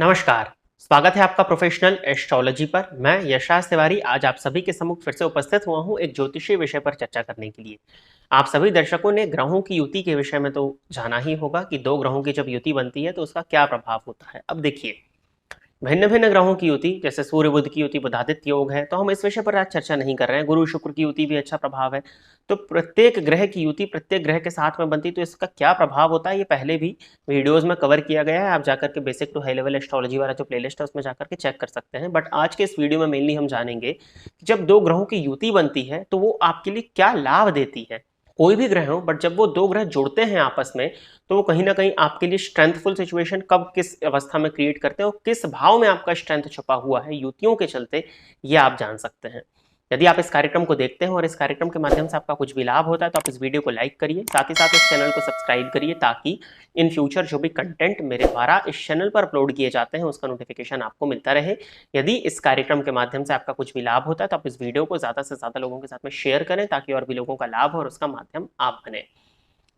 नमस्कार। स्वागत है आपका प्रोफेशनल एस्ट्रोलॉजी पर। मैं यशराज तिवारी आज आप सभी के सम्मुख फिर से उपस्थित हुआ हूं एक ज्योतिषीय विषय पर चर्चा करने के लिए। आप सभी दर्शकों ने ग्रहों की युति के विषय में तो जाना ही होगा कि दो ग्रहों की जब युति बनती है तो उसका क्या प्रभाव होता है। अब देखिए, भिन्न भिन्न ग्रहों की युति, जैसे सूर्य बुध की युति बुधादित्य योग है, तो हम इस विषय पर आज चर्चा नहीं कर रहे हैं। गुरु शुक्र की युति भी अच्छा प्रभाव है। तो प्रत्येक ग्रह की युति प्रत्येक ग्रह के साथ में बनती, तो इसका क्या प्रभाव होता है ये पहले भी वीडियोस में कवर किया गया है। आप जाकर के basic to high level astrology वाला जो प्लेलिस्ट है उसमें जाकर के चेक कर सकते हैं। बट आज के इस वीडियो में मेनली हम जानेंगे कि जब दो ग्रहों की युति बनती है तो वो आपके लिए क्या लाभ देती है। कोई भी ग्रह हो, बट जब वो दो ग्रह जुड़ते हैं आपस में तो वो कहीं ना कहीं आपके लिए स्ट्रेंथफुल सिचुएशन कब किस अवस्था में क्रिएट करते हैं और किस भाव में आपका स्ट्रेंथ छुपा हुआ है युतियों के चलते, ये आप जान सकते हैं। यदि आप इस कार्यक्रम को देखते हैं और इस कार्यक्रम के माध्यम से आपका कुछ भी लाभ होता है तो आप इस वीडियो को लाइक करिए, साथ ही साथ इस चैनल को सब्सक्राइब करिए ताकि इन फ्यूचर जो भी कंटेंट मेरे द्वारा इस चैनल पर अपलोड किए जाते हैं उसका नोटिफिकेशन आपको मिलता रहे। यदि इस कार्यक्रम के माध्यम से आपका कुछ भी लाभ होता है तो आप इस वीडियो को ज़्यादा से ज़्यादा लोगों के साथ में शेयर करें ताकि और भी लोगों का लाभ हो और उसका माध्यम आप बने।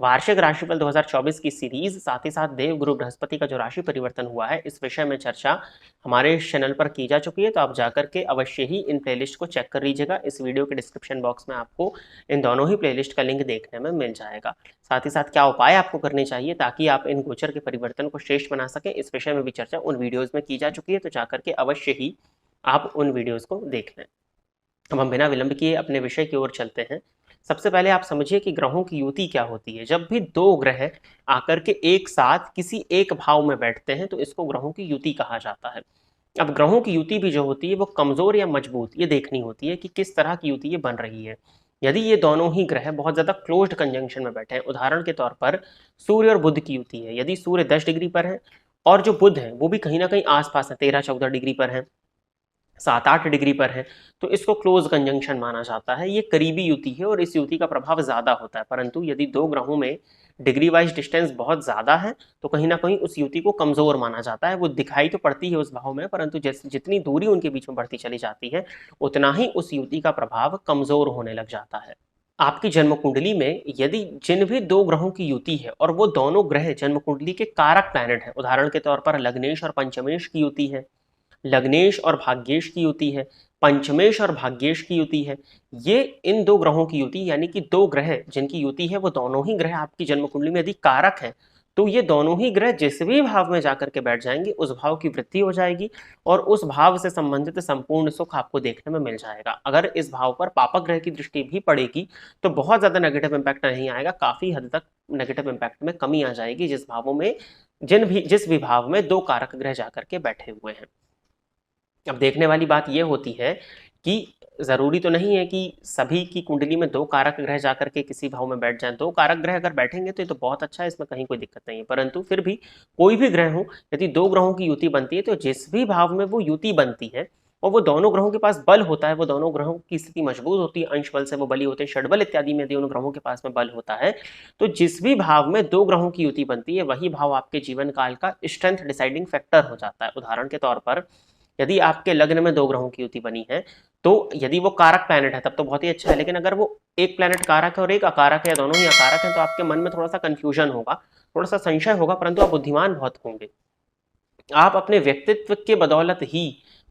वार्षिक राशिफल 2024 की सीरीज, साथ ही साथ देव गुरु बृहस्पति का जो राशि परिवर्तन हुआ है, इस विषय में चर्चा हमारे चैनल पर की जा चुकी है। तो आप जाकर के अवश्य ही इन प्लेलिस्ट को चेक कर लीजिएगा। इस वीडियो के डिस्क्रिप्शन बॉक्स में आपको इन दोनों ही प्लेलिस्ट का लिंक देखने में मिल जाएगा। साथ ही साथ क्या उपाय आपको करने चाहिए ताकि आप इन गोचर के परिवर्तन को श्रेष्ठ बना सकें, इस विषय में भी चर्चा उन वीडियोज में की जा चुकी है। तो जाकर के अवश्य ही आप उन वीडियोज को देख लें। अब हम बिना विलंब किए अपने विषय की ओर चलते हैं। सबसे पहले आप समझिए कि ग्रहों की युति क्या होती है। जब भी दो ग्रह आकर के एक साथ किसी एक भाव में बैठते हैं तो इसको ग्रहों की युति कहा जाता है। अब ग्रहों की युति भी जो होती है वो कमजोर या मजबूत ये देखनी होती है कि किस तरह की युति ये बन रही है। यदि ये दोनों ही ग्रह बहुत ज्यादा क्लोज्ड कंजंक्शन में बैठे हैं, उदाहरण के तौर पर सूर्य और बुध की युति है, यदि सूर्य 10 डिग्री पर है और जो बुध है वो भी कहीं ना कहीं आसपास है, 13-14 डिग्री पर है, 7-8 डिग्री पर है, तो इसको क्लोज कंजंक्शन माना जाता है। ये करीबी युति है और इस युति का प्रभाव ज्यादा होता है। परंतु यदि दो ग्रहों में डिग्री वाइज डिस्टेंस बहुत ज्यादा है तो कहीं ना कहीं उस युति को कमजोर माना जाता है। वो दिखाई तो पड़ती है उस भाव में, परंतु जैसे जितनी दूरी उनके बीच में बढ़ती चली जाती है उतना ही उस युति का प्रभाव कमजोर होने लग जाता है। आपकी जन्म कुंडली में यदि जिन भी दो ग्रहों की युति है और वो दोनों ग्रह जन्म कुंडली के कारक प्लैनेट है, उदाहरण के तौर पर लग्नेश और पंचमेश की युति है, लग्नेश और भाग्येश की युति है, पंचमेश और भाग्येश की युति है, ये इन दो ग्रहों की युति यानी कि दो ग्रह जिनकी युति है वो दोनों ही ग्रह आपकी जन्म कुंडली में यदि कारक है तो ये दोनों ही ग्रह जिस भी भाव में जाकर के बैठ जाएंगे उस भाव की वृद्धि हो जाएगी और उस भाव से संबंधित संपूर्ण सुख आपको देखने में मिल जाएगा। अगर इस भाव पर पापक ग्रह की दृष्टि भी पड़ेगी तो बहुत ज्यादा नेगेटिव इंपैक्ट नहीं आएगा, काफी हद तक नेगेटिव इंपैक्ट में कमी आ जाएगी जिस भावों में जिस भी भाव में दो कारक ग्रह जाकर के बैठे हुए हैं। अब देखने वाली बात यह होती है कि जरूरी तो नहीं है कि सभी की कुंडली में दो कारक ग्रह जाकर के किसी भाव में बैठ जाएं। दो कारक ग्रह अगर बैठेंगे तो ये तो बहुत अच्छा है, इसमें कहीं कोई दिक्कत नहीं है। परंतु फिर भी कोई भी ग्रह हो, यदि दो ग्रहों की युति बनती है तो जिस भी भाव में वो युति बनती है और वो दोनों ग्रहों के पास बल होता है, वो दोनों ग्रहों की स्थिति मजबूत होती है, अंश बल से वो बली होते हैं, षडबल इत्यादि में यदि उन ग्रहों के पास में बल होता है तो जिस भी भाव में दो ग्रहों की युति बनती है वही भाव आपके जीवन काल का स्ट्रेंथ डिसाइडिंग फैक्टर हो जाता है। उदाहरण के तौर पर यदि आपके लग्न में दो ग्रहों की युति बनी है तो यदि वो कारक प्लैनेट है तब तो बहुत ही अच्छा है, लेकिन अगर वो एक प्लैनेट कारक है और एक अकारक है या दोनों ही अकारक हैं तो आपके मन में थोड़ा सा कंफ्यूजन होगा, थोड़ा सा संशय होगा, परंतु आप बुद्धिमान बहुत होंगे। आप अपने व्यक्तित्व के बदौलत ही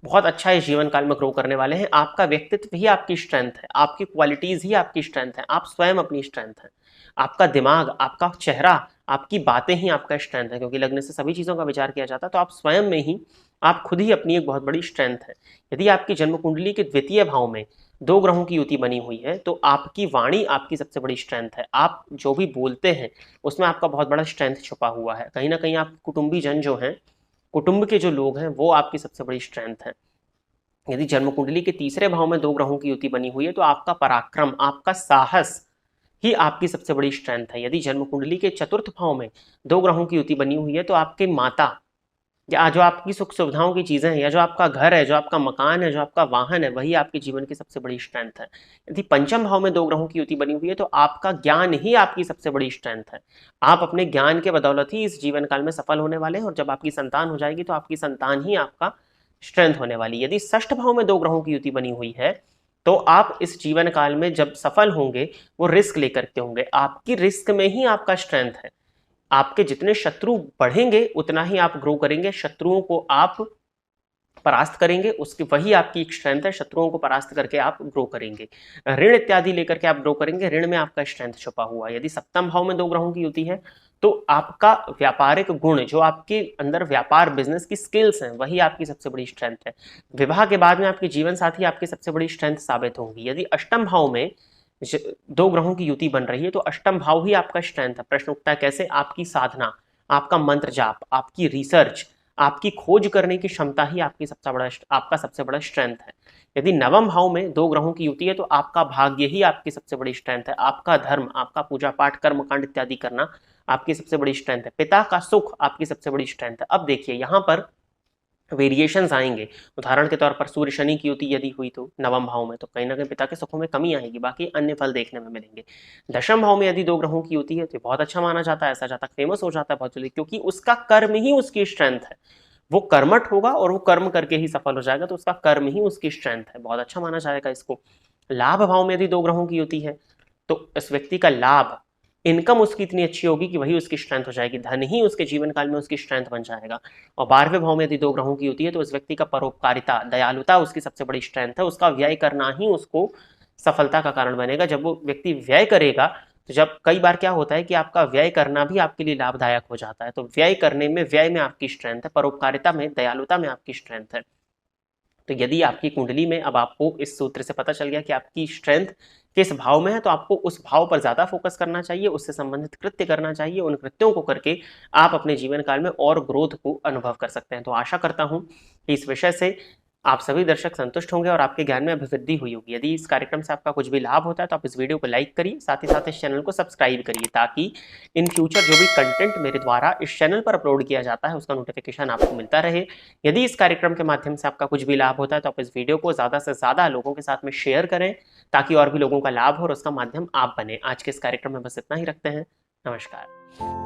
बहुत अच्छा इस जीवन काल में ग्रो करने वाले हैं। आपका व्यक्तित्व ही आपकी स्ट्रेंथ है, आपकी क्वालिटीज ही आपकी स्ट्रेंथ है, आप स्वयं अपनी स्ट्रेंथ है। आपका दिमाग, आपका चेहरा, आपकी बातें ही आपका स्ट्रेंथ है, क्योंकि लग्न से सभी चीजों का विचार किया जाता है। तो आप स्वयं में ही, आप खुद ही अपनी एक बहुत बड़ी स्ट्रेंथ है। यदि आपकी जन्म कुंडली के द्वितीय भाव में दो ग्रहों की युति बनी हुई है तो आपकी वाणी आपकी सबसे बड़ी स्ट्रेंथ है। आप जो भी बोलते हैं उसमें आपका बहुत बड़ा स्ट्रेंथ छुपा हुआ है। कहीं ना कहीं आप कुटुंबी जन जो हैं, कुटुंब के जो लोग हैं वो आपकी सबसे बड़ी स्ट्रेंथ है। यदि जन्म कुंडली के तीसरे भाव में दो ग्रहों की युति बनी हुई है तो आपका पराक्रम, आपका साहस ही आपकी सबसे बड़ी स्ट्रेंथ है। यदि जन्म कुंडली के चतुर्थ भाव में दो ग्रहों की युति बनी हुई है तो आपके माता या जो आपकी सुख सुविधाओं की चीजें हैं या जो आपका घर है, जो आपका मकान है, जो आपका वाहन है, वही आपके जीवन की सबसे बड़ी स्ट्रेंथ है। यदि पंचम भाव में दो ग्रहों की युति बनी हुई है तो आपका ज्ञान ही आपकी सबसे बड़ी स्ट्रेंथ है। आप अपने ज्ञान के बदौलत ही इस जीवन काल में सफल होने वाले हैं और जब आपकी संतान हो जाएगी तो आपकी संतान ही आपका स्ट्रेंथ होने वाली। यदि षष्ठ भाव में दो ग्रहों की युति बनी हुई है तो आप इस जीवन काल में जब सफल होंगे वो रिस्क लेकर के होंगे। आपकी रिस्क में ही आपका स्ट्रेंथ है। आपके जितने शत्रु बढ़ेंगे उतना ही आप ग्रो करेंगे, शत्रुओं को आप परास्त करेंगे, उसकी वही आपकी एक स्ट्रेंथ है, शत्रुओं को परास्त करके आप ग्रो करेंगे। ऋण इत्यादि लेकर के आप ग्रो करेंगे, ऋण में आपका स्ट्रेंथ छुपा हुआ है। यदि सप्तम भाव में 2 ग्रहों की युति है तो आपका व्यापारिक गुण, जो आपके अंदर व्यापार बिजनेस की स्किल्स हैं, वही आपकी सबसे बड़ी स्ट्रेंथ है। विवाह के बाद में आपके जीवन साथी आपकी सबसे बड़ी स्ट्रेंथ साबित होंगी। यदि अष्टम भाव में 2 ग्रहों की युति बन रही है तो अष्टम भाव ही आपका स्ट्रेंथ है। प्रश्न उठता है कैसे? आपकी साधना, आपका मंत्र जाप, आपकी रिसर्च, आपकी खोज करने की क्षमता ही आपका सबसे बड़ा स्ट्रेंथ है। यदि नवम भाव में 2 ग्रहों की युति है तो आपका भाग्य ही आपकी सबसे बड़ी स्ट्रेंथ है। आपका धर्म, आपका पूजा पाठ, कर्मकांड इत्यादि करना आपकी सबसे बड़ी स्ट्रेंथ है। पिता का सुख आपकी सबसे बड़ी स्ट्रेंथ है। अब देखिए यहां पर वेरिएशंस आएंगे। उदाहरण के तौर पर सूर्य शनि की युति यदि हुई तो नवम भाव में, तो कहीं ना कहीं पिता के सुखों में कमी आएगी, बाकी अन्य फल देखने में मिलेंगे। दशम भाव में यदि 2 ग्रहों की युति है तो बहुत अच्छा माना जाता है, ऐसा जातक फेमस हो जाता है बहुत जल्दी, क्योंकि उसका कर्म ही उसकी स्ट्रेंथ है। वो कर्मठ होगा और वो कर्म करके ही सफल हो जाएगा, तो उसका कर्म ही उसकी स्ट्रेंथ है, बहुत अच्छा माना जाएगा इसको। लाभ भाव में यदि 2 ग्रहों की युति है तो इस व्यक्ति का लाभ, इनकम उसकी इतनी अच्छी होगी कि वही उसकी स्ट्रेंथ हो जाएगी, धन ही उसके जीवन काल में उसकी स्ट्रेंथ बन जाएगा। और 12वें भाव में यदि 2 ग्रहों की होती है तो उस व्यक्ति का परोपकारिता, दयालुता उसकी सबसे बड़ी स्ट्रेंथ है। उसका व्यय करना ही उसको सफलता का कारण बनेगा। जब वो व्यक्ति व्यय करेगा, तो जब कई बार क्या होता है कि आपका व्यय करना भी आपके लिए लाभदायक हो जाता है, तो व्यय करने में, व्यय में आपकी स्ट्रेंथ है, परोपकारिता में, दयालुता में आपकी स्ट्रेंथ है। तो यदि आपकी कुंडली में, अब आपको इस सूत्र से पता चल गया कि आपकी स्ट्रेंथ किस भाव में है, तो आपको उस भाव पर ज्यादा फोकस करना चाहिए, उससे संबंधित कृत्य करना चाहिए। उन कृत्यों को करके आप अपने जीवन काल में और ग्रोथ को अनुभव कर सकते हैं। तो आशा करता हूं कि इस विषय से आप सभी दर्शक संतुष्ट होंगे और आपके ज्ञान में अभिवृद्धि हुई होगी। यदि इस कार्यक्रम से आपका कुछ भी लाभ होता है तो आप इस वीडियो को लाइक करिए, साथ ही साथ इस चैनल को सब्सक्राइब करिए, ताकि इन फ्यूचर जो भी कंटेंट मेरे द्वारा इस चैनल पर अपलोड किया जाता है उसका नोटिफिकेशन आपको मिलता रहे। यदि इस कार्यक्रम के माध्यम से आपका कुछ भी लाभ होता है तो आप इस वीडियो को ज़्यादा से ज़्यादा लोगों के साथ में शेयर करें, ताकि और भी लोगों का लाभ हो और उसका माध्यम आप बने। आज के इस कार्यक्रम में बस इतना ही रखते हैं। नमस्कार।